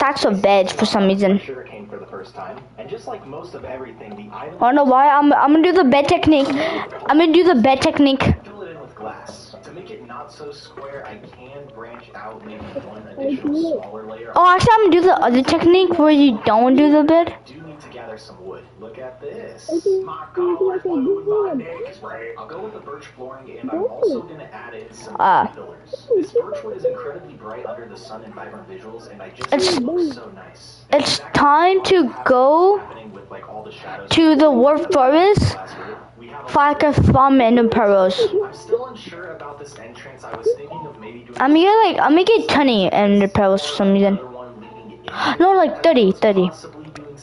stacks of beds for some reason. Sugarcane for the first time, and just like most of everything, the item. I don't know why. I'm gonna do the bed technique. I'm gonna do the bed technique. Fill it in with glass. To make it not so square, I can branch out maybe one additional smaller layer. Oh, actually, I'm gonna do the other technique where you don't do the bed. I do need to gather some wood. Look at this. My collar's blue, my neck is red. I'll go with the birch flooring, and I'm also gonna add in some pillars. This birch wood is incredibly bright under the sun and vibrant visuals, and I just think it looks so nice. It's time to go to the warp forest. Like a farm in the pearls. I'm still unsure about this entrance. I was thinking of maybe doing I'm gonna get 20 in the pearls for some reason. No, like 30.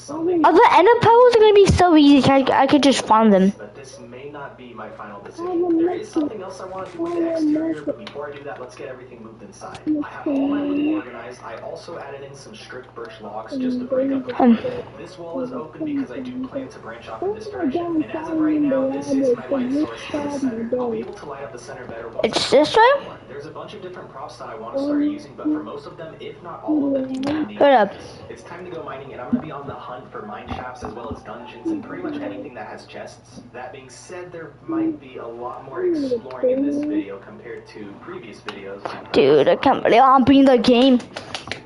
Other ender pearls are gonna be so easy. I could just farm them. But this may not be my final decision. There is something else I want to do with the exterior, but before I do that, let's get everything moved inside. I have all my wood organized. I also added in some stripped birch logs just to break up the wood. This wall is open because I do plan to branch off in this direction, and as of right now, this is my light source for the center. I'll be able to light up the center better once it's this way? There's a bunch of different props that I want to start using, but for most of them, if not all of them, you need Hold up. It's time to go mining, and I'm going to be on the hunt for mine shafts as well as dungeons and pretty much anything that has chests. That being said, there might be a lot more exploring in this video compared to previous videos. Dude, I can't believe I'm beating the game.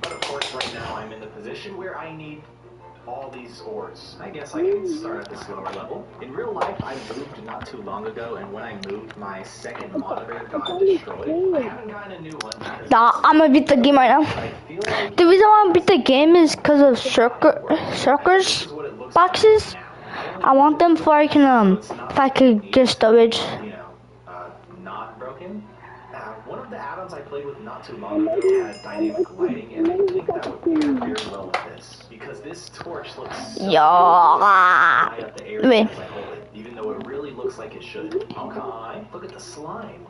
But of course, right now I'm in the position where I need all these ores. I guess I can start at this lower level. In real life, I moved not too long ago, and when I moved, my second monitor got destroyed. I haven't gotten a new one. Nah, I'm gonna beat the game right now. The reason why I beat the game is because of circus boxes. I want them before I can if I could get storage. Not broken. One of the add-ons I played with not too long ago had dynamic lighting, and I think that would pair very well with this because this torch looks so light up the area Wait. as I hold it, even though it really looks like it should. Okay, look at the slime.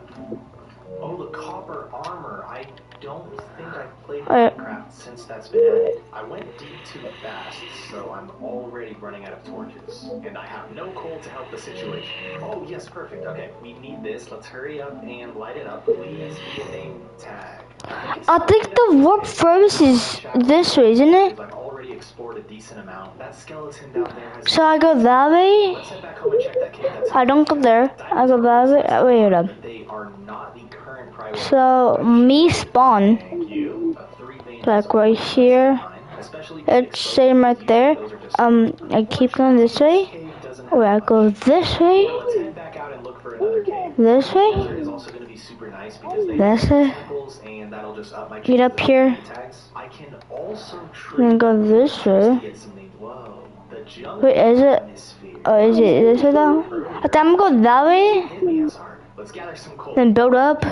Oh, the copper armor. I don't think I've played Minecraft since that's been added. I went deep too fast, so I'm already running out of torches. And I have no coal to help the situation. Oh, yes, perfect. Okay, we need this. Let's hurry up and light it up. Please be a name tag. I think the warp furnace is this way, isn't it? I've already explored a decent amount. That skeleton down there has... So I go that way? Let's head back home and check that cave. I don't go there. I go that way. Wait up. They are not the current priority. So me spawn like right here. It's same right there. I keep going this way. Or I go this way. This way. This way. Get up here. And go this way. Wait, is it? Oh, is it this way though? I think I'm gonna go that way. Then build up.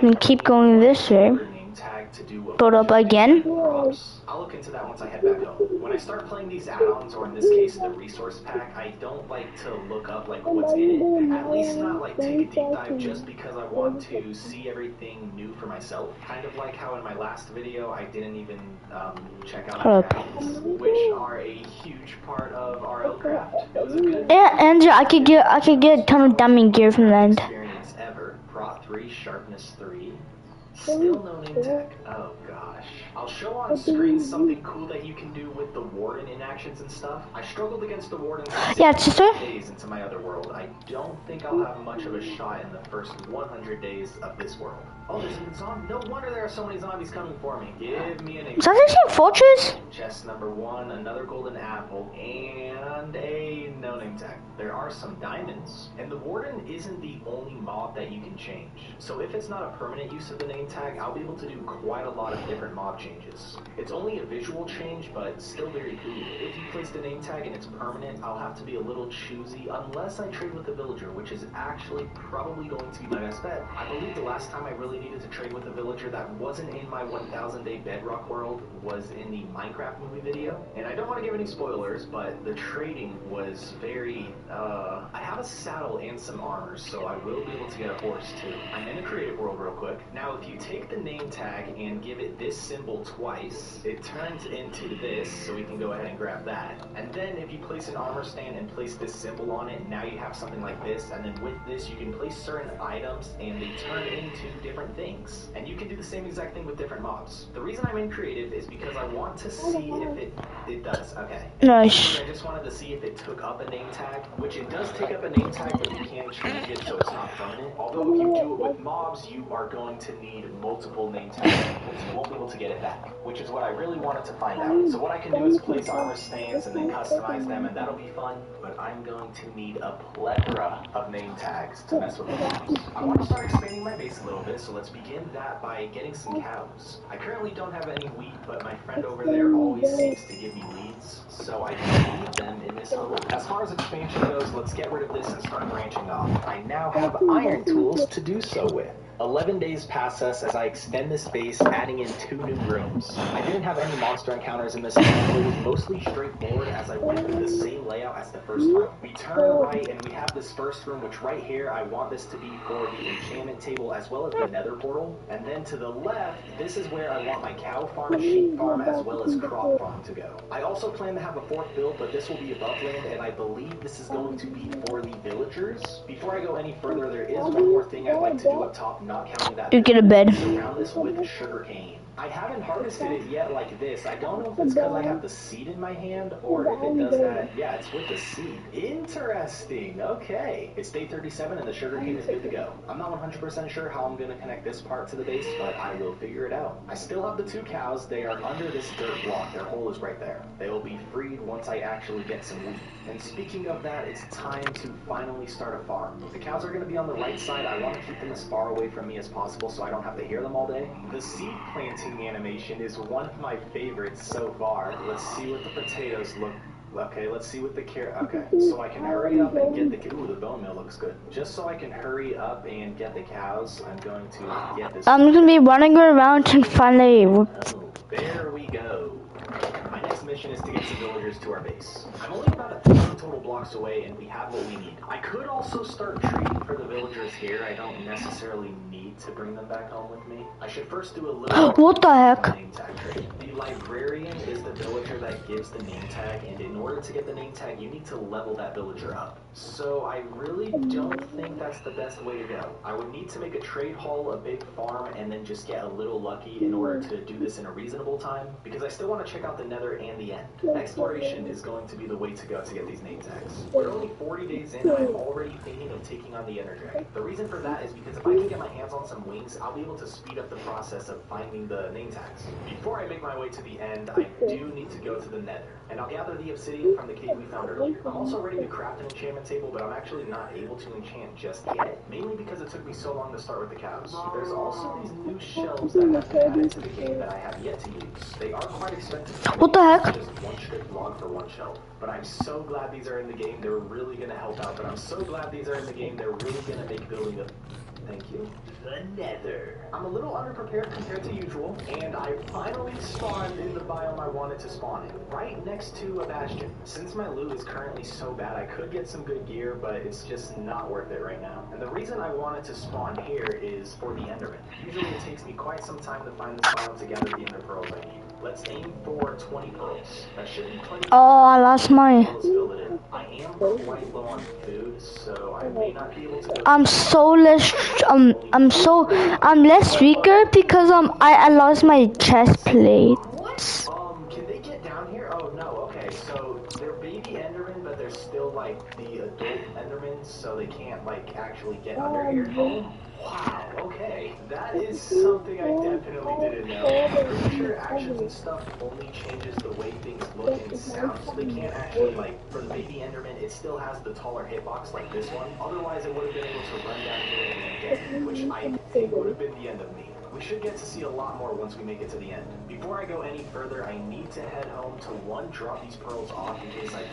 And keep going this way. Build up again. I'll look into that once I head back home. When I start playing these add-ons, or in this case the resource pack, I don't like to look up like what's in it. At least not like take a deep dive, just because I want to see everything new for myself. Kind of like how in my last video I didn't even check out the dragons, which are a huge part of RLcraft. It was a good Andrew, I could get a ton of diamond gear from the end. experience ever. Prot 3, sharpness 3. Still no name tag. Oh gosh. I'll show on screen something cool that you can do with the warden interactions and stuff. I struggled against the warden for days into my other world. I don't think I'll have much of a shot in the first 100 days of this world. Oh, there's a zombie. No wonder there are so many zombies coming for me. Give me an Is that the same fortress? Chest number 1, another golden apple, and a no-name tag. There are some diamonds, and the warden isn't the only mob that you can change. So if it's not a permanent use of the name tag, I'll be able to do quite a lot of different mob changes. It's only a visual change, but still very cool. If you place the name tag and it's permanent, I'll have to be a little choosy unless I trade with the villager, which is actually probably going to be my best bet. I believe the last time I really needed to trade with a villager that wasn't in my 1000 day bedrock world was in the Minecraft movie video. And I don't want to give any spoilers, but the trading was very I have a saddle and some armor, so I will be able to get a horse too. I'm in a creative world real quick. Now, if you take the name tag and give it this symbol twice, it turns into this, so we can go ahead and grab that. And then if you place an armor stand and place this symbol on it, now you have something like this, and then with this, you can place certain items, and they turn into different things. And you can do the same exact thing with different mobs. The reason I'm in creative is because I want to see if it does. Okay. Nice. I just wanted to see if it took up a name tag, which it does take up a name tag, but you can change it so it's not permanent. Although if you do it with mobs, you are going to need multiple name tags because you won't be able to get it back, which is what I really wanted to find out. So what I can do is place armor stands and then customize them, and that'll be fun, but I'm going to need a plethora of name tags to mess with the mobs. I want to start expanding my base a little bit, so let's begin that by getting some cows. I currently don't have any wheat, but my friend over there always seems to give me leads, so I can lead them in this hole. As far as expansion goes, let's get rid of this and start branching off. I now have iron tools to do so with. 11 days pass us as I extend this base, adding in 2 new rooms. I didn't have any monster encounters in this one, but it was mostly straightforward as I went through the same layout as the first room. We turn right and we have this first room, which right here, I want this to be for the enchantment table as well as the nether portal. And then to the left, this is where I want my cow farm, sheep farm, as well as crop farm to go. I also plan to have a 4th build, but this will be above land, and I believe this is going to be for the villagers. Before I go any further, there is one more thing I'd like to do up top, not counting that. You get a bed. Surround this with sugarcane. I haven't harvested it yet like this. I don't know if it's because I have the seed in my hand or if it does that. Yeah, it's with the seed. Interesting. Okay. It's day 37 and the sugarcane is good to go. I'm not 100% sure how I'm going to connect this part to the base, but I will figure it out. I still have the 2 cows. They are under this dirt block. Their hole is right there. They will be freed once I actually get some wheat. And speaking of that, it's time to finally start a farm. The cows are going to be on the right side. I want to keep them as far away from me as possible so I don't have to hear them all day. The seed planting animation is one of my favorites so far. Let's see what the potatoes look. Okay, let's see what the carrot. Okay, so I can hurry up and get the. Ooh, the bone meal looks good. Just so I can hurry up and get the cows, I'm going to get this. I'm gonna be running around and finally. Oh, there we go. My next mission is to get some villagers to our base. I'm only about 1,000 total blocks away, and we have what we need. I could also start trading for the villagers here. I don't necessarily need to bring them back home with me. I should first do a little. What the heck? Name tag trade. The librarian is the villager that gives the name tag, and in order to get the name tag, you need to level that villager up. So I really don't think that's the best way to go. I would need to make a trade hall, a big farm, and then just get a little lucky in order to do this in a reasonable time, because I still want to check out the nether and the end. Exploration is going to be the way to go to get these name tags. We're only 40 days in, and I'm already thinking of taking on the ender dragon. The reason for that is because if I can get my hands on some wings, I'll be able to speed up the process of finding the name tags. Before I make my way to the end, I do need to go to the nether, and I'll gather the obsidian from the cave we found earlier. I'm also ready to craft an enchantment table, but I'm actually not able to enchant just yet, mainly because it took me so long to start with the cows. There's also these new shelves that have been added to the cave that I have yet to use. They are quite expensive. What the heck? Just 1 strip log for 1 shelf. But I'm so glad these are in the game. They're really going to help out. But I'm so glad these are in the game. They're really going to make building a... Thank you. The nether. I'm a little underprepared compared to usual, and I finally spawned in the biome I wanted to spawn in, right next to a bastion. Since my loot is currently so bad, I could get some good gear, but it's just not worth it right now. And the reason I wanted to spawn here is for the enderman. Usually it takes me quite some time to find this biome to gather the ender pearls I need. Let's aim for 20 pearls. That should be plenty. Oh, I lost mine. Let's fill it in. I am quite low on food, so I may not be able to go. I'm so less. I'm less weaker because I lost my chest plate. What? Can they get down here? Oh no. Okay, so they're baby endermen, but they're still like the adult endermen, so they can't like actually get under here. Oh. Wow, okay. That is something I definitely didn't know. I'm pretty sure actions and stuff only changes the way things look and sound, so they can't actually, like, for the baby enderman, it still has the taller hitbox like this one. Otherwise, it would have been able to run down here and get me, which I think would have been the end of me. We should get to see a lot more once we make it to the end. Before I go any further, I need to head home to drop these pearls off in case I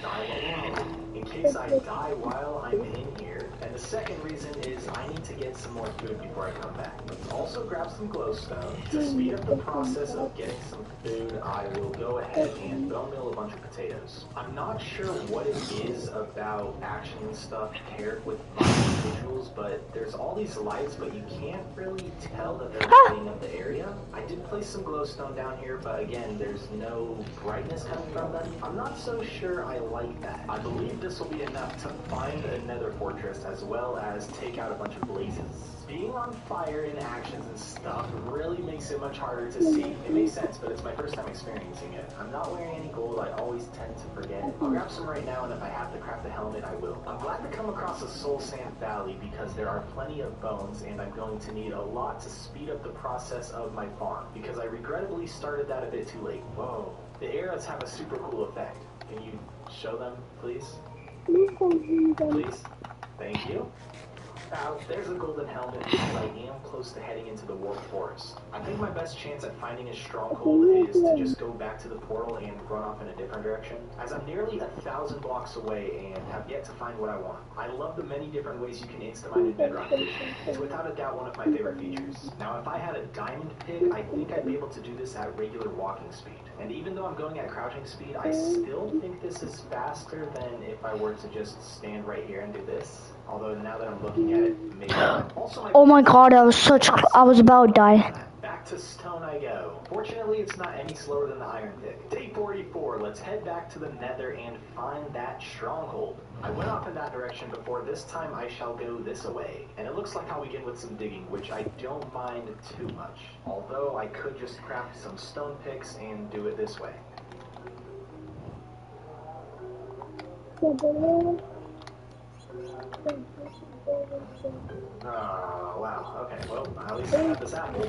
die while I'm in here. And the second reason is I need to get some more food before I come back. Let's also grab some glowstone. To speed up the process of getting some food, I will go ahead and bone meal a bunch of potatoes. I'm not sure what it is about action and stuff paired with visuals, but there's all these lights, but you can't really tell that they're lighting up the area. I did place some glowstone down here, but again, there's no brightness coming from them. I'm not so sure I like that. I believe this will be enough to find a nether fortress as well as take out a bunch of blazes. Being on fire in actions and stuff really makes it much harder to see. It makes sense, but it's my first time experiencing it. I'm not wearing any gold, I always tend to forget. I'll grab some right now, and if I have to craft a helmet, I will. I'm glad to come across a soul sand valley because there are plenty of bones, and I'm going to need a lot to speed up the process of my farm, because I regrettably started that a bit too late. Whoa. The arrows have a super cool effect. Can you show them, please? Please? Thank you. There's a golden helmet because I am close to heading into the warp forest. I think my best chance at finding a stronghold is to just go back to the portal and run off in a different direction, as I'm nearly 1,000 blocks away and have yet to find what I want. I love the many different ways you can insta-mine in Bedrock Edition. It's without a doubt one of my favorite features. Now, if I had a diamond pick, I think I'd be able to do this at regular walking speed. And even though I'm going at crouching speed, I still think this is faster than if I were to just stand right here and do this. Although now that I'm looking at it, maybe not. Also, Oh my god, I was about to die. Back to stone I go. Fortunately, it's not any slower than the iron pick. Day 44, let's head back to the nether and find that stronghold. I went off in that direction before. This time I shall go this way. And it looks like I'll begin with some digging, which I don't mind too much. Although I could just craft some stone picks and do it this way. Oh, wow. Okay, well, at least I have this apple.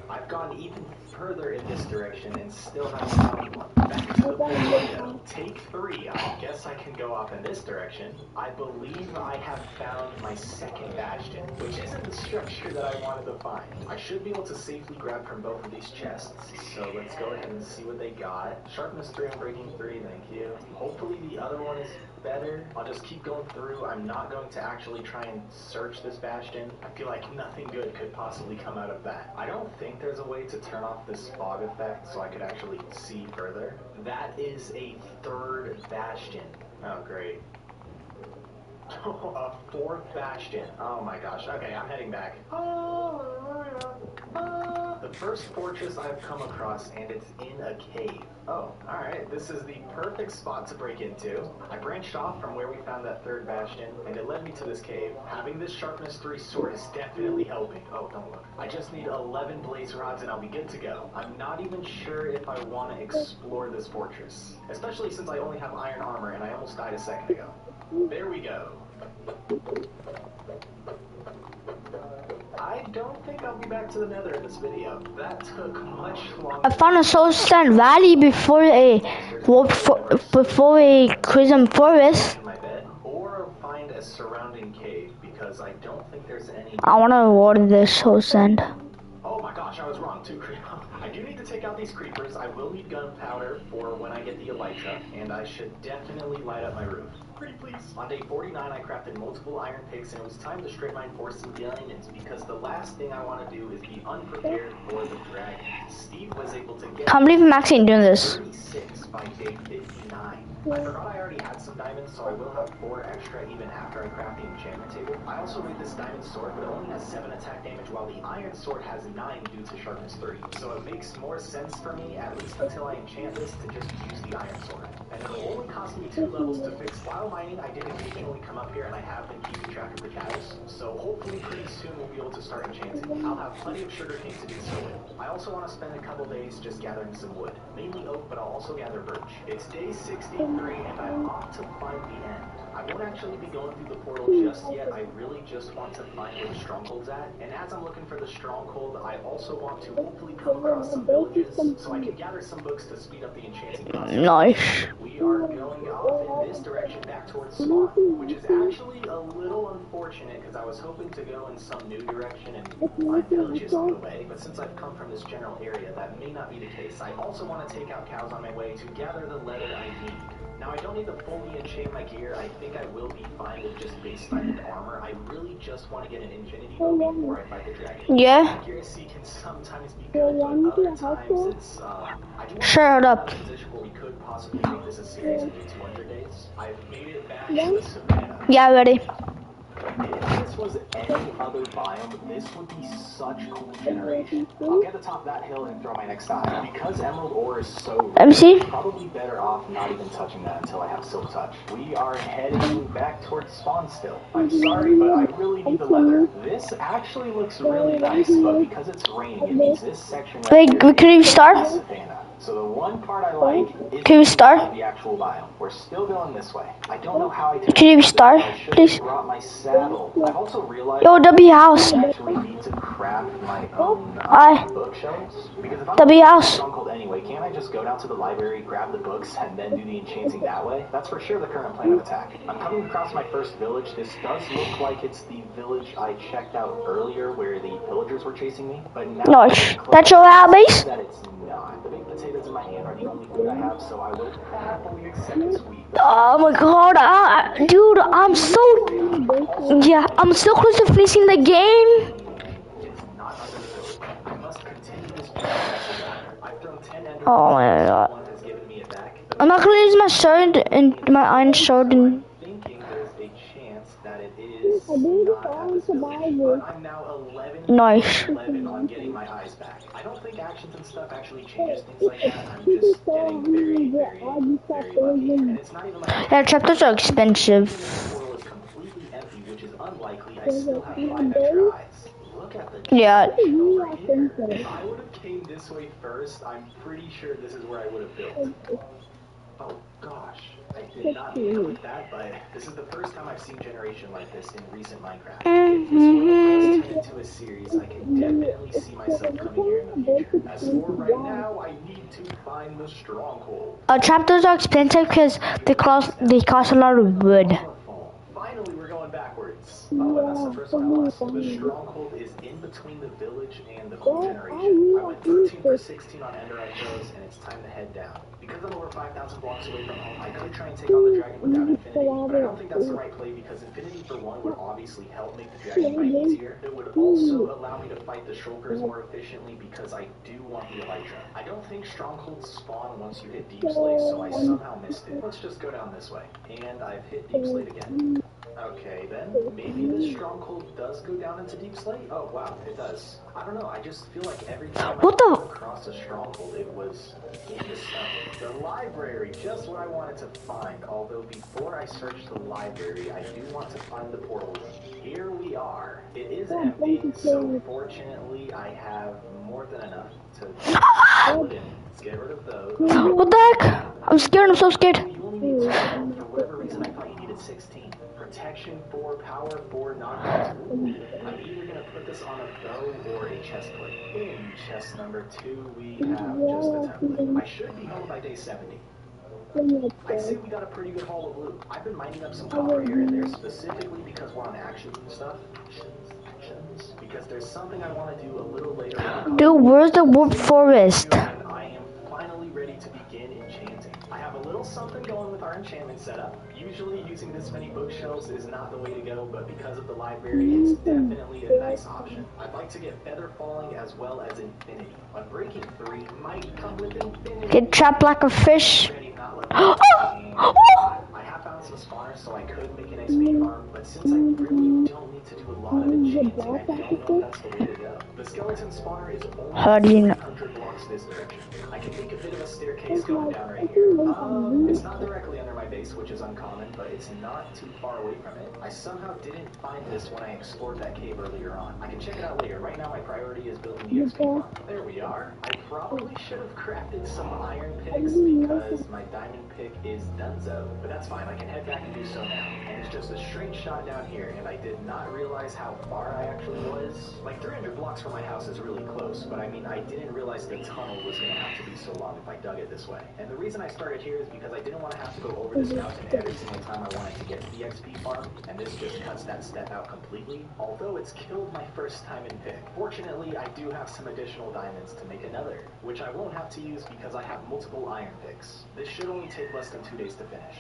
I've gone even further in this direction and still haven't found one. Back to the portfolio. Take 3. I guess I can go off in this direction. I believe I have found my second bastion, which isn't the structure that I wanted to find. I should be able to safely grab from both of these chests, so let's go ahead and see what they got. Sharpness 3 and breaking 3, thank you. Hopefully the other one is better. I'll just keep going through. I'm not going to actually try and search this bastion. I feel like nothing good could possibly come out of that. I don't think there's a way to turn off this fog effect so I could actually see further. That is a 3rd bastion. Oh, great. A 4th bastion. Oh my gosh. Okay, I'm heading back. The first fortress I've come across, and it's in a cave. Oh, alright. This is the perfect spot to break into. I branched off from where we found that 3rd bastion, and it led me to this cave. Having this sharpness 3 sword is definitely helping. Oh, don't look. I just need 11 blaze rods and I'll be good to go. I'm not even sure if I want to explore this fortress, especially since I only have iron armor and I almost died a second ago. There we go. I don't think I'll be back to the nether in this video. That took much longer. I found a soul sand valley before a Chrism forest. My bed, or find a surrounding cave because I don't think there's any. I want to water this soul sand. Oh my gosh, I was wrong. 2 creepers. I do need to take out these creepers. I will need gunpowder for when I get the elytra, and I should definitely light up my roof. Pretty please. On day 49, I crafted multiple iron picks, and it was time to straight mine for some diamonds because the last thing I want to do is be unprepared for the dragon. Steve was able to get. Can't believe I'm actually doing this. 36 by day 59. I forgot I already had some diamonds, so I will have 4 extra even after I craft the enchantment table. I also made this diamond sword, but it only has 7 attack damage, while the iron sword has 9 due to sharpness 3. So it makes more sense for me, at least until I enchant this, to just use the iron sword. And it'll only cost me 2 levels to fix. While mining, I did occasionally come up here, and I have been keeping track of the cows. So hopefully pretty soon we'll be able to start enchanting. I'll have plenty of sugarcane to do so with. I also want to spend a couple days just gathering some wood. Mainly oak, but I'll also gather birch. It's day 63, and I'm off to find the end. I won't actually be going through the portal just yet. I really just want to find where the stronghold's at. And as I'm looking for the stronghold, I also want to hopefully come across some villages so I can gather some books to speed up the enchanting process. Nice. We are going off in this direction back towards spawn, which is actually a little unfortunate because I was hoping to go in some new direction and find villages on the way. But since I've come from this general area, that may not be the case. I also want to take out cows on my way to gather the leather I need. Now, I don't need to fully enchant my gear. I think think I will be fine with just base diamond armor. I really just want to get an infinity bow before I fight the dragon. Yeah. Accuracy can sometimes be good, but other times it's I do want Shut to up. be in a position where we could possibly make this a series and do 200 days. I've made it back to the savannah. Yeah, ready. If this was any other biome, this would be such cool generation. I'll get to top that hill and throw my next die. Because emerald ore is so rare, MC? probably better off not even touching that until I have silk touch. We are heading back towards spawn still. I'm sorry, but I really need the leather. This actually looks really nice, but because it's raining, it means this section right Wait, here can you is start? savannah. So the one part I like is Can you start? the actual biome. We're still going this way. I don't know how I did Can you this, but start, I should please? have brought my saddle. I've also realized Yo, W house. I actually need to craft my own Aye. bookshelves. Because if I'm W house. stronghold anyway, can't I just go down to the library, grab the books, and then do the enchanting that way? That's for sure the current plan of attack. I'm coming across my first village. This does look like it's the village I checked out earlier where the villagers were chasing me. But now Nice. That's your base? that it's not. The baked potatoes in my hand are the only food I have, so I will happily accept sweet. Oh my god, dude, I'm so... Yeah, I'm so close to finishing the game. It's not under the village. I must continue this journey. I've thrown 10 ender Oh my god. one has given me it back. I'm not gonna use my sword and my iron sword and... Thinking there's a chance that it is not at this village, but I'm now 11 Nice. 11 on getting my eyes back. I don't think actions and stuff actually changes things like that. I'm just getting very lucky. And it's not even like Yeah, chapters are expensive. the portal is completely empty, which is unlikely. I still have 5 extra eyes. Look at the Yeah. over here. If I would have came this way first, I'm pretty sure this is where I would have built. Oh gosh, I did not mean to like that, but this is the first time I've seen generation like this in recent Minecraft. If this world does turn into a series, I can definitely see myself coming here in the future. As for right now, I need to find the stronghold. Chapters are expensive because they cost a lot of wood. Finally, we're going backwards. Oh, and that's the first one I lost. The stronghold is in between the village and the cool generation. I went 13 for 16 on Ender Arrows, and it's time to head down. Because I'm over 5,000 blocks away from home, I could try and take on the dragon without infinity, but I don't think that's the right play because infinity for one would obviously help make the dragon fight easier. It would also allow me to fight the shulkers more efficiently because I do want the elytra. I don't think strongholds spawn once you hit deep slate, so I somehow missed it. Let's just go down this way. And I've hit deep slate again. Okay, then maybe this stronghold does go down into deep slate? Oh wow, it does. I don't know, I just feel like every time I came across a stronghold, it was in the snow. The library, just what I wanted to find. Although before I search the library, I do want to find the portal room. Here we are. It is empty, so fortunately I have more than enough to fill it in. Let's get rid of those. What the heck? I'm scared, I'm so scared. You only need 2. For whatever reason, I thought you needed 16. Protection 4, power 4, knockouts. I'm either going to put this on a bow or a chest plate. In chest number 2, we have just a template. I should be home by day 70. I'd say we got a pretty good haul of loot. I've been mining up some copper here and there specifically because we're on actions and stuff. Actions. Because there's something I want to do a little later on. Dude, where's the wood forest? I am finally ready to begin enchanting. I have a little something going with our enchantment setup. Usually using this many bookshelves is not the way to go, but because of the library, it's definitely a nice option. I'd like to get feather falling as well as infinity. Unbreaking 3 might come with infinity. Get trapped like a fish. I have found some spawners so I could make an XP farm, but since I really don't need to do a lot of enchanting, I don't know if that's the way to go. The skeleton spawner is only 100 blocks this direction. I can make a bit of a staircase going down right here. It's not directly under my base, which is uncommon, but it's not too far away from it. I somehow didn't find this when I explored that cave earlier on. I can check it out later. Right now my priority is building the XP farm. There we are. I probably should have crafted some iron picks because my diamond pick is donezo, but that's fine. I can head back and do so now. And it's just a straight shot down here, and I did not realize how far I actually was. Like 300 blocks from my house is really close, but I mean, I didn't realize the tunnel was going to have to be so long if I dug it this way. And the reason I started here is because I didn't want to have to go over this mountain every single time I wanted to get to the XP farm, and this just cuts that step out completely, although it's killed my first time in pick. Fortunately, I do have some additional diamonds to make another, which I won't have to use because I have multiple iron picks. This should only take less than 2 days to finish.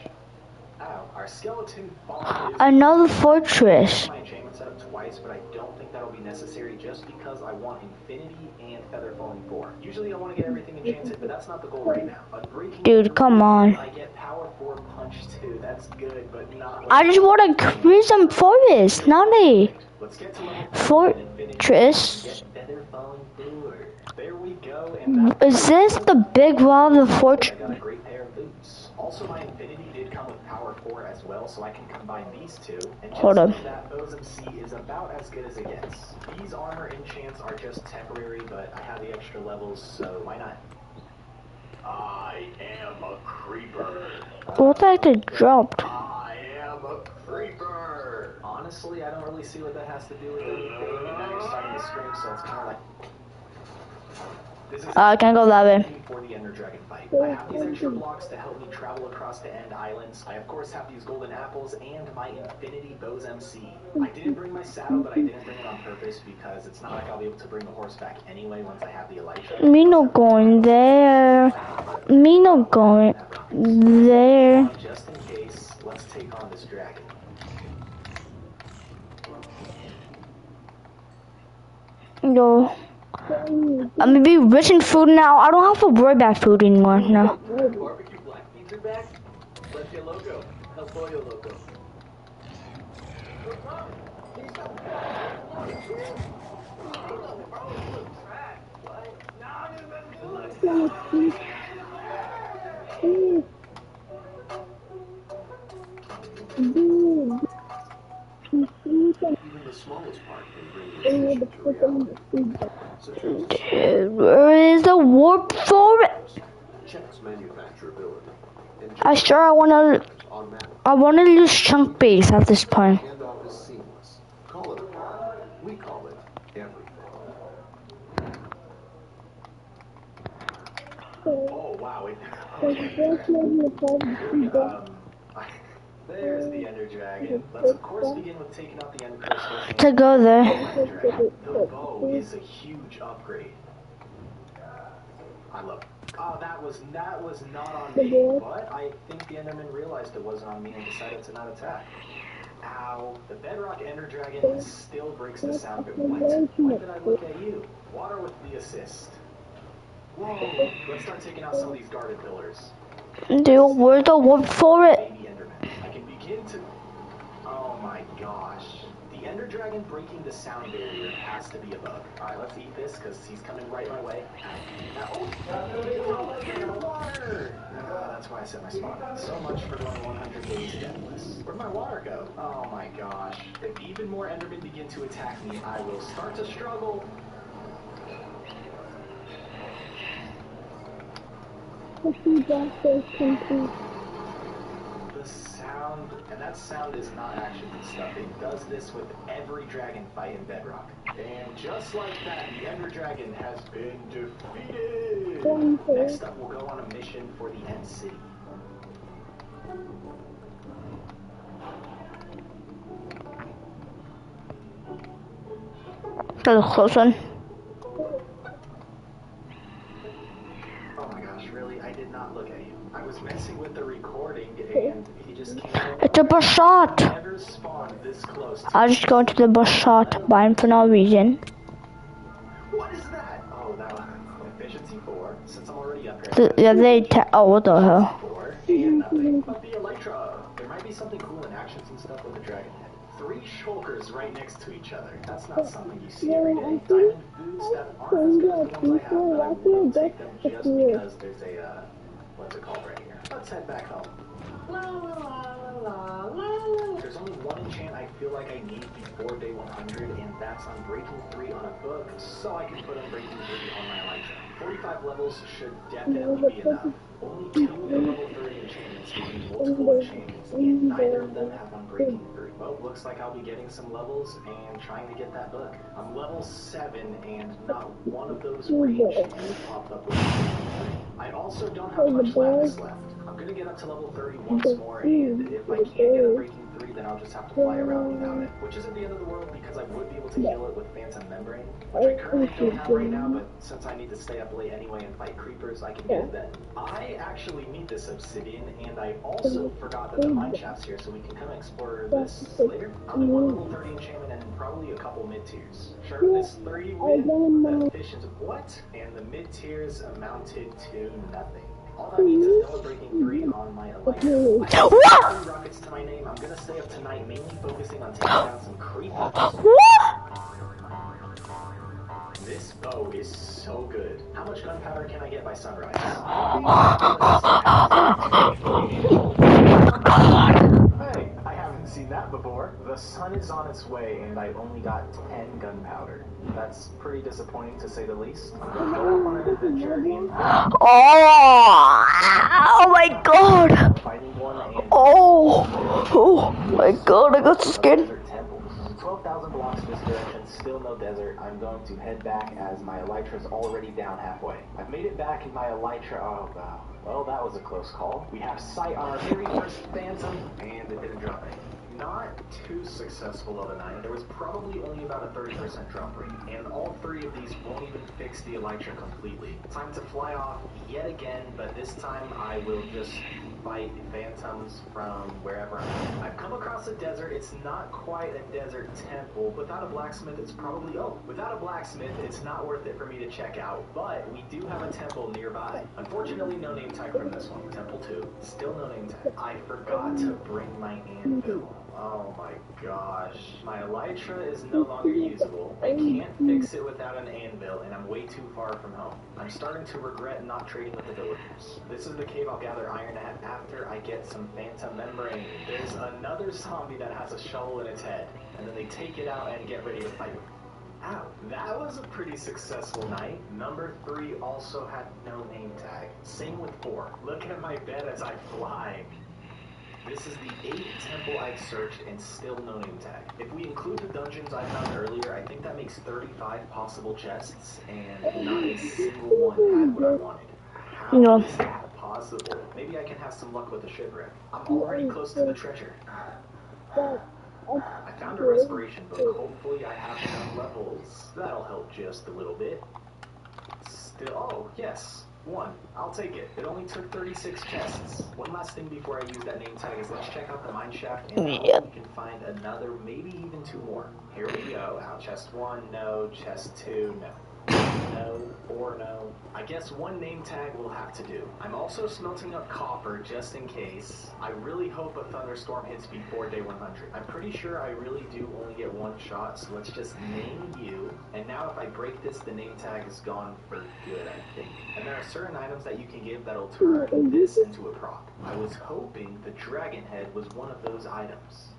Ow, our skeleton farm is Another fortress. my enchantment setup twice, but I don't think that'll be necessary just because I want Infinity and Feather Falling 4. Usually I want to get everything enchanted, but that's not the goal right now. Unbreaking Dude, come on. I get Power 4 Punch too. That's good, but not what I just want to create some forest, not a Let's get to level 3 fortress. get Feather Falling 4. There we go, and Is this the big wall of the fortress? I got a great pair of boots. Also, my Infinity did come with Power 4 as well, so I can combine these two. And Hold up. that Ozem C is about as good as it gets. These armor enchants are just temporary, but I have the extra levels, so why not? I am a creeper. What the heck it dropped? I am a creeper. Honestly, I don't really see what that has to do with anything. Now you're starting to scream, so it's kind of like... This is I can't go that way. for the Ender Dragon fight. I have these extra blocks to help me travel across the End Islands. I of course have these golden apples and my Infinity Bows MC. I didn't bring my saddle, but I didn't bring it on purpose because it's not like I'll be able to bring the horse back anyway once I have the Elytra. Me not going there. Me not going there. Just in case, let's take on this dragon. Yo. I'm gonna be rich in food now. I don't have to worry about food anymore. No. Barbecue black beans are back. Let's get loco. El pollo loco. Even the smallest part can bring Dude, where is the warp forest? checks manufacturability. I sure I wanna use chunk base at this point. Handoff is seamless. Call it a farm. We call it everything. Oh wow! There's the Ender Dragon. Let's of course begin with taking out the Ender Crystal. To go there. The bow is a huge upgrade. I love it. Oh, that was not on me, but I think the Enderman realized it wasn't on me and decided to not attack. Ow. The Bedrock Ender Dragon still breaks the sound of it. When did I look at you? Water with the assist. Whoa. Let's start taking out some of these guarded pillars. Dude, where's the warp forest? Baby Enderman. I can begin to... Oh my gosh. The Ender Dragon breaking the sound barrier has to be a bug. Alright, let's eat this because he's coming right my way. Water! That's why I set my spawn. So much for going 100 days deathless. Where'd my water go? Oh my gosh. If even more Endermen begin to attack me, I will start to struggle. The sound, and that sound is not actually stuff. It does this with every dragon fight in Bedrock. And just like that, the Ender Dragon has been defeated. Next up, we'll go on a mission for the End City. That was a close one. Oh my gosh, really? I did not look at you. I was messing with the recording and he just came over. It's a bus shot. Never spawned this close to I'll just go into the bus shot, buying for no reason. What is that? Oh, that was efficiency 4. Since I'm already upgraded. Yeah, oh, what the hell? 4 and nothing but the Elytra. There might be something cool in actions and stuff with the dragon head. 3 shulkers right next to each other. That's not something you see every day. Diamond boots that aren't as good as the ones I have, but I will take them just because there's a, what's it called right here? Let's head back home. There's only one enchant I feel like I need before day 100, and that's Unbreaking 3 on a book, so I can put Unbreaking 3 on my Elytra. 45 levels should definitely be enough. Only 2 of the level 30 enchantments give me multiple enchantments, and neither of them have Unbreaking 3. Well, looks like I'll be getting some levels and trying to get that book. I'm level 7, and not one of those range things popped up with Unbreaking 3. I also don't have much lattice left. I'm gonna get up to level 30 once more, and if I can't get Unbreaking 3 3, then I'll just have to fly around without it. Which isn't the end of the world because I would be able to heal it with Phantom Membrane, which I currently don't have right now, but since I need to stay up late anyway and fight creepers, I can get it then. I actually need this obsidian, and I also forgot that the mine shaft's here, so we can come explore this later. I'll do one level 30 enchantment and probably a couple mid-tiers. Sure, this 30 with the efficient what? And the mid-tiers amounted to nothing. All that means is no breaking 3 on my Elytra. I have 3 rockets to my name. I'm gonna stay up tonight mainly focusing on taking down some creepers. This bow is so good. How much gunpowder can I get by sunrise? Hey, I haven't seen that before. The sun is on its way and I only got 10 gunpowder. That's pretty disappointing to say the least. I'm gonna go off on an adventure and Oh my god! finding one and Oh my god, I got so scared. 12,000 blocks this direction, still no desert. I'm going to head back as my Elytra's already down halfway. I've made it back in my Elytra. Oh wow. Well, that was a close call. We have sight on our very first Phantom, and it didn't drop any. Not too successful of a night. There was probably only about a 30% drop rate, and all 3 of these won't even fix the Elytra completely. Time to fly off yet again, but this time I will just fight phantoms from wherever I'm at. I've come across a desert. It's not quite a desert temple. Without a blacksmith, it's probably, without a blacksmith, it's not worth it for me to check out, but we do have a temple nearby. Unfortunately, no name tag from this one. Temple 2, still no name tag. I forgot to bring my anvil. Oh my gosh. My Elytra is no longer usable. I can't fix it without an anvil, and I'm way too far from home. I'm starting to regret not trading with the villagers. This is the cave I'll gather iron at after I get some Phantom Membrane. There's another zombie that has a shovel in its head, and then they take it out and get ready to fight with it. Ow, that was a pretty successful night. Number 3 also had no name tag. Same with 4. Look at my bed as I fly. This is the 8th temple I've searched and still no name tag. If we include the dungeons I found earlier, I think that makes 35 possible chests, and not a single one had what I wanted. How is that possible? Maybe I can have some luck with the shipwreck. I'm already close to the treasure. I found a respiration book. Hopefully I have enough levels. That'll help just a little bit. Still, yes. 1. I'll take it. It only took 36 chests. One last thing before I use that name tag is let's check out the mine shaft and hope we can find another, maybe even 2 more. Here we go. Out chest 1, no. Chest 2, no. No, 4, no. I guess 1 name tag will have to do. I'm also smelting up copper just in case. I really hope a thunderstorm hits before day 100. I'm pretty sure I really do only get 1 shot, so let's just name you. And now if I break this, the name tag is gone for good, I think. And there are certain items that you can give that'll turn this into a prop. I was hoping the dragon head was one of those items.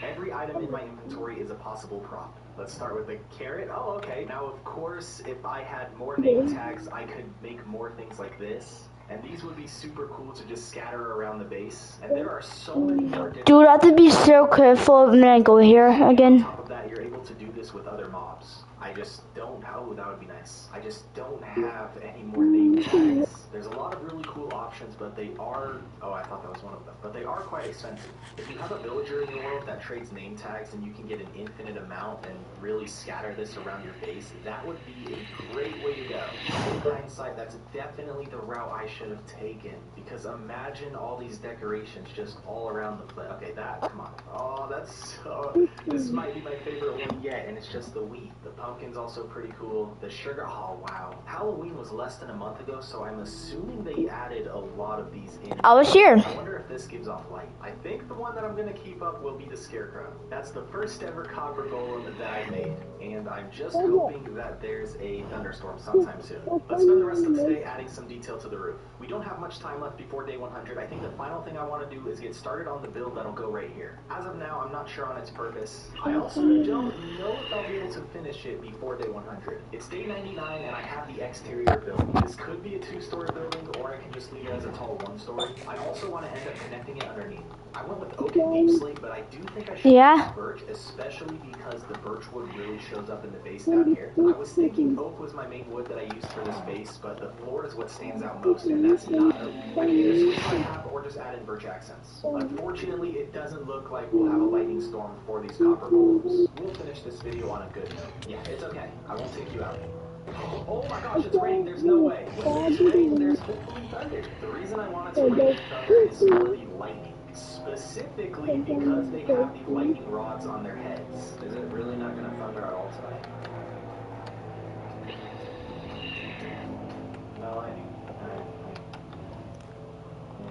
Every item in my inventory is a possible prop. Let's start with the carrot. Oh, okay. Now, of course, if I had more name tags, I could make more things like this. And these would be super cool to just scatter around the base. And there are so many more different... Dude, I have to be so careful when I go here again. On top of that, you're able to do this with other mobs. I just don't... Oh, that would be nice. I just don't have any more name tags. There's a lot of really cool options, but they are... Oh, I thought that was one of them. But they are quite expensive. If you have a villager in your world that trades name tags and you can get an infinite amount and really scatter this around your base, that would be a great way to go. In hindsight, that's definitely the route I should have taken. Because imagine all these decorations just all around the place. Okay, that... Come on. Oh, that's so... This might be my favorite one yet, and it's just the wheat. The pumpkin's also pretty cool. The sugar... Oh, wow. Halloween was less than a month ago, so I'm assuming they added a lot of these in. I was here. I wonder if this gives off light. I think the one that I'm going to keep up will be the Scarecrow. That's the first ever copper golem that I made, and I'm just hoping that there's a thunderstorm sometime soon. Let's spend the rest of today adding some detail to the roof. We don't have much time left before day 100. I think the final thing I want to do is get started on the build that'll go right here. As of now, I'm not sure on its purpose. I also don't know if I'll be able to finish it before day 100. It's day 99 and I have the exterior build. This could be a 2-story building, or I can just leave it as a tall 1-story. I also want to end up connecting it underneath. I went with oak and deep slate, but I do think I should use birch, especially because the birch wood really shows up in the base down here. I was thinking oak was my main wood that I used for this base, but the floor is what stands out most, and that's not oak. I can either switch my path or just add in birch accents. Unfortunately, it doesn't look like we'll have a lightning storm for these copper golems. We'll finish this video on a good note. Yeah, it's okay. I won't take you out. Oh my gosh, it's raining. There's no way. When there's rain, there's hopefully thunder. The reason I wanted to rain thunder is for the lightning. Specifically because they have the lightning rods on their heads. Is it really not going to thunder at all tonight? No lightning.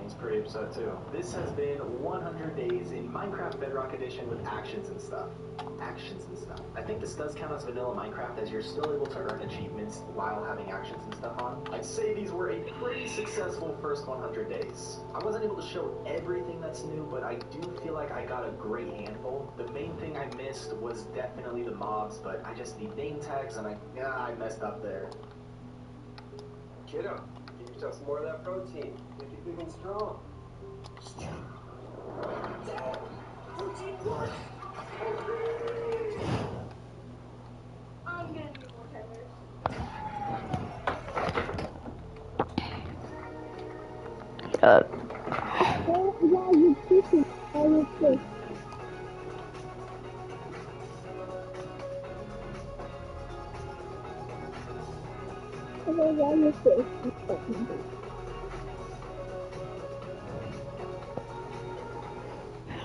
He's pretty upset too. This has been 100 days in Minecraft Bedrock Edition with actions and stuff. I think this does count as vanilla Minecraft, as you're still able to earn achievements while having actions and stuff on. I'd say these were a pretty successful first 100 days. I wasn't able to show everything that's new, but I do feel like I got a great handful. The main thing I missed was definitely the mobs, but I just need name tags, and I messed up there. Kiddo, give yourself some more of that protein. Get you big and strong. Dad, protein works. I'm gonna need more tenders.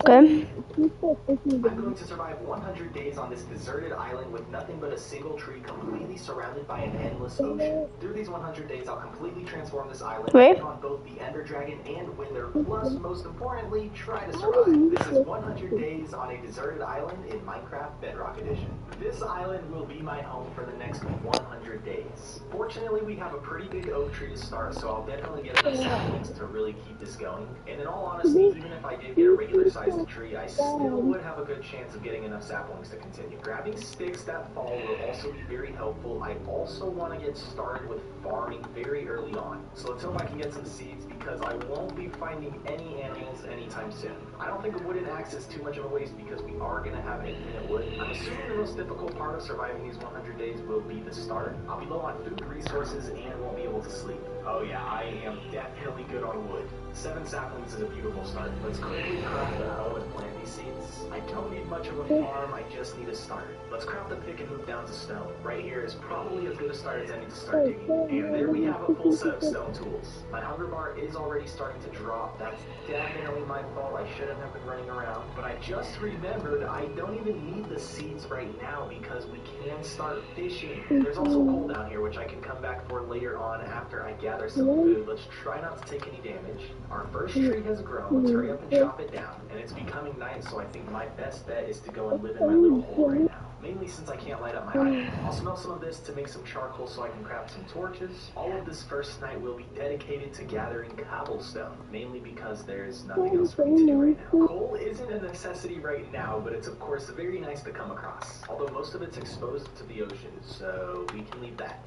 Okay. I'm going to survive 100 days on this deserted island with nothing but a single tree completely surrounded by an endless ocean. Through these 100 days, I'll completely transform this island, take on both the Ender Dragon and Wither, plus, most importantly, try to survive. This is 100 days on a deserted island in Minecraft Bedrock Edition. This island will be my home for the next 100 days. Fortunately, we have a pretty big oak tree to start, so I'll definitely get enough saplings to really keep this going. And in all honesty, even if I did get a regular-sized tree, I still would have a good chance of getting enough saplings to continue. Grabbing sticks that fall will also be very helpful. I also want to get started with farming very early on. So let's hope I can get some seeds, because I won't be finding any animals anytime soon. I don't think a wooden axe is too much of a waste, because we are going to have infinite wood. I'm assuming the most difficult part of surviving these 100 days will be the start. I'll be low on food resources and won't be able to sleep. Oh yeah, I am definitely good on wood. 7 saplings is a beautiful start. Let's quickly craft the hoe and plant these seeds. I don't need much of a farm, I just need a start. Let's craft the pick and move down to stone. Right here is probably as good a start as any to start digging. And there we have a full set of stone tools. My hunger bar is already starting to drop. That's definitely my fault. I shouldn't have been running around. But I just remembered I don't even need the seeds right now, because we can start fishing. There's also coal down here, which I can come back for later on after I gather some food. Let's try not to take any damage. Our first tree has grown. Let's hurry up and chop it down. And it's becoming night, so I think my best bet is to go and live in my little hole right now. Mainly since I can't light up my island. I'll smell some of this to make some charcoal so I can craft some torches. All of this first night will be dedicated to gathering cobblestone, mainly because there's nothing else for me to do right now. Coal isn't a necessity right now, but it's of course very nice to come across. Although most of it's exposed to the ocean, so we can leave that.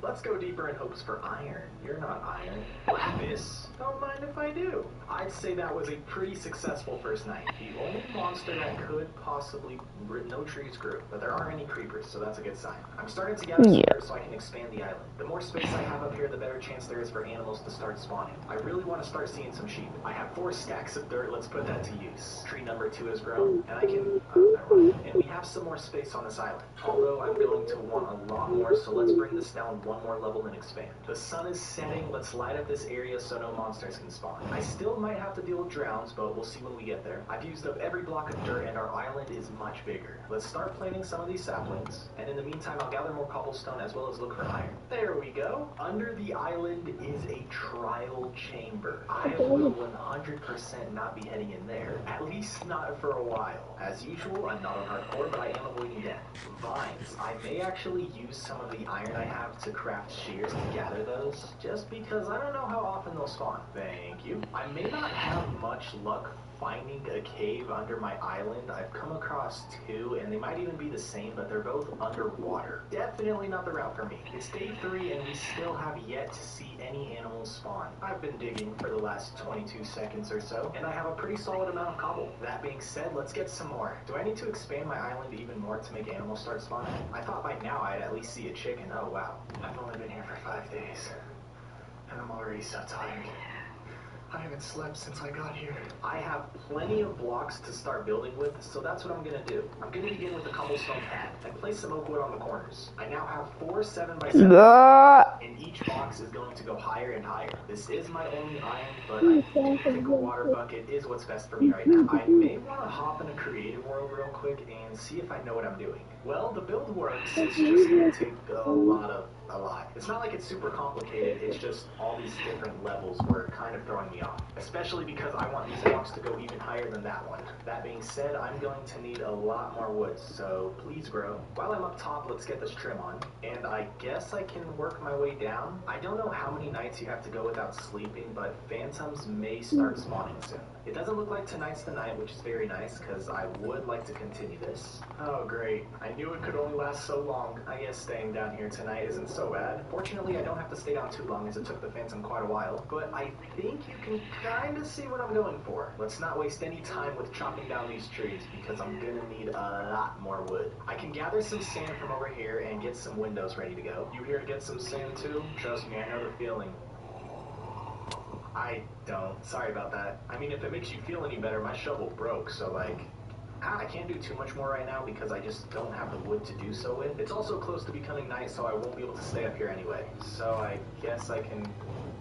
Let's go deeper in hopes for iron. You're not iron. Lapis? Don't mind if I do. I'd say that was a pretty successful first night. The only monster that could possibly... No trees grew, but there aren't any creepers, so that's a good sign. I'm starting to gather some dirt so I can expand the island. The more space I have up here, the better chance there is for animals to start spawning. I really want to start seeing some sheep. I have 4 stacks of dirt, let's put that to use. Tree number 2 has grown, and I can... never mind. And we have some more space on this island. Although I'm going to want a lot more, so let's bring this down one more level and expand. The sun is setting, let's light up this area so no monsters can spawn. I still might have to deal with drowns, but we'll see when we get there. I've used up every block of dirt and our island is much bigger. Let's start planting some of these saplings, and in the meantime I'll gather more cobblestone as well as look for iron. There we go. Under the island is a trial chamber. I will 100% not be heading in there, at least not for a while. As usual, I'm not on hardcore, but I am avoiding death. Vines. I may actually use some of the iron I have to craft shears to gather those, just because I don't know how often they'll spawn. Thank you. I may not have much luck finding a cave under my island. I've come across two, and they might even be the same, but they're both underwater. Definitely not the route for me. It's day 3, and we still have yet to see any animals spawn. I've been digging for the last 22 seconds or so, and I have a pretty solid amount of cobble. That being said, let's get some more. Do I need to expand my island even more to make animals start spawning? I thought by now I'd at least see a chicken. Oh wow. I've only been here for 5 days, and I'm already so tired. I haven't slept since I got here. I have plenty of blocks to start building with, so that's what I'm gonna do. I'm gonna begin with a cobblestone pad and place some oak wood on the corners. I now have 4 7x7, and each box is going to go higher and higher. This is my only iron, but I do think a water bucket is what's best for me right now. I may want to hop in a creative world real quick and see if I know what I'm doing. Well, the build works. It's just gonna take a lot. It's not like it's super complicated, it's just all these different levels were kind of throwing me off. Especially because I want these blocks to go even higher than that one. That being said, I'm going to need a lot more wood, so please grow. While I'm up top, let's get this trim on. And I guess I can work my way down. I don't know how many nights you have to go without sleeping, but phantoms may start spawning soon. It doesn't look like tonight's the night, which is very nice, because I would like to continue this. Oh great, I knew it could only last so long. I guess staying down here tonight isn't so bad. Fortunately, I don't have to stay down too long, as it took the phantom quite a while, but I think you can kind of see what I'm going for. Let's not waste any time with chopping down these trees, because I'm gonna need a lot more wood. I can gather some sand from over here and get some windows ready to go. You here to get some sand too? Trust me, I know the feeling. I don't. Sorry about that. I mean, if it makes you feel any better, my shovel broke, so like, I can't do too much more right now because I just don't have the wood to do so with. It's also close to becoming night, so I won't be able to stay up here anyway. So I guess I can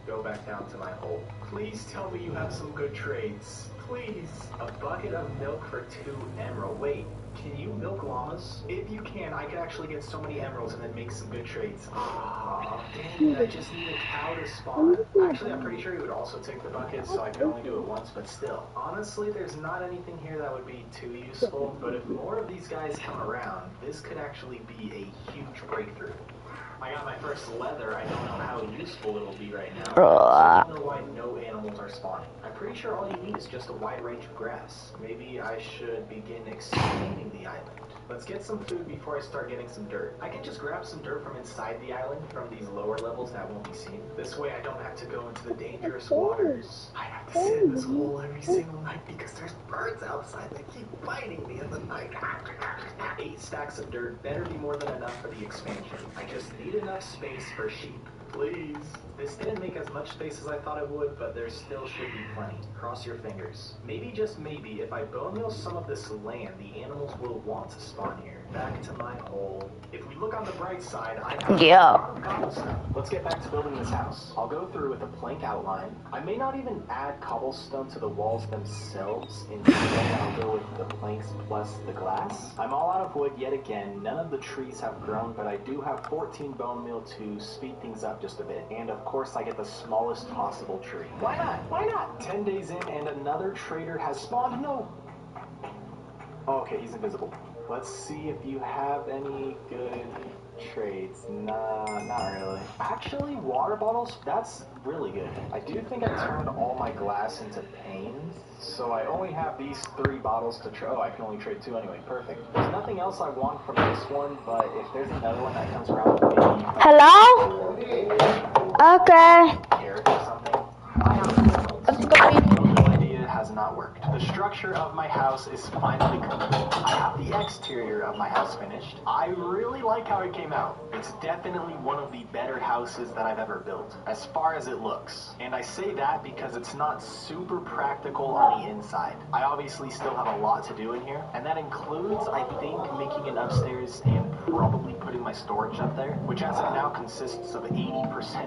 go back down to my hole. Please tell me you have some good trades. Please. A bucket of milk for 2 emerald. Wait, can you milk llamas? If you can, I could actually get so many emeralds and then make some good trades. Oh, dang it, I just need a cow to spawn. Actually, I'm pretty sure he would also take the bucket, so I can only do it once, but still. Honestly, there's not anything here that would be too useful, but if more of these guys come around, this could actually be a huge breakthrough. I got my first leather. I don't know how useful it'll be right now. I don't know why no animals are spawning. I'm pretty sure all you need is just a wide range of grass. Maybe I should begin expanding the island. Let's get some food before I start getting some dirt. I can just grab some dirt from inside the island from these lower levels that won't be seen. This way I don't have to go into the dangerous waters. I have to sit in this hole every single night because there's birds outside that keep biting me in the night. 8 stacks of dirt better be more than enough for the expansion. I just need enough space for sheep. Please. This didn't make as much space as I thought it would, but there still should be plenty. Cross your fingers. Maybe, just maybe, if I bone meal some of this land, the animals will want to spawn here. Back to my hole. If we look on the bright side, I have a lot of cobblestone. Let's get back to building this house. I'll go through with a plank outline. I may not even add cobblestone to the walls themselves. Instead, I'll go with the planks plus the glass. I'm all out of wood yet again. None of the trees have grown, but I do have 14 bone meal to speed things up just a bit. And of course, I get the smallest possible tree. Why not? Why not? 10 days in and another trader has spawned. No. Oh, okay, he's invisible. Let's see if you have any good trades. Nah, not really. Actually, water bottles, that's really good. I do think I turned all my glass into panes, so I only have these 3 bottles to trade. Oh, I can only trade 2 anyway. Perfect. There's nothing else I want from this one, but if there's another one that comes around, maybe... Hello? Okay. Carrot or something. I have no idea has not worked. The structure of my house is finally complete. I have the exterior of my house finished. I really like how it came out. It's definitely one of the better houses that I've ever built, as far as it looks. And I say that because it's not super practical on the inside. I obviously still have a lot to do in here, and that includes, I think, making an upstairs and probably putting my storage up there, which as of now consists of 80%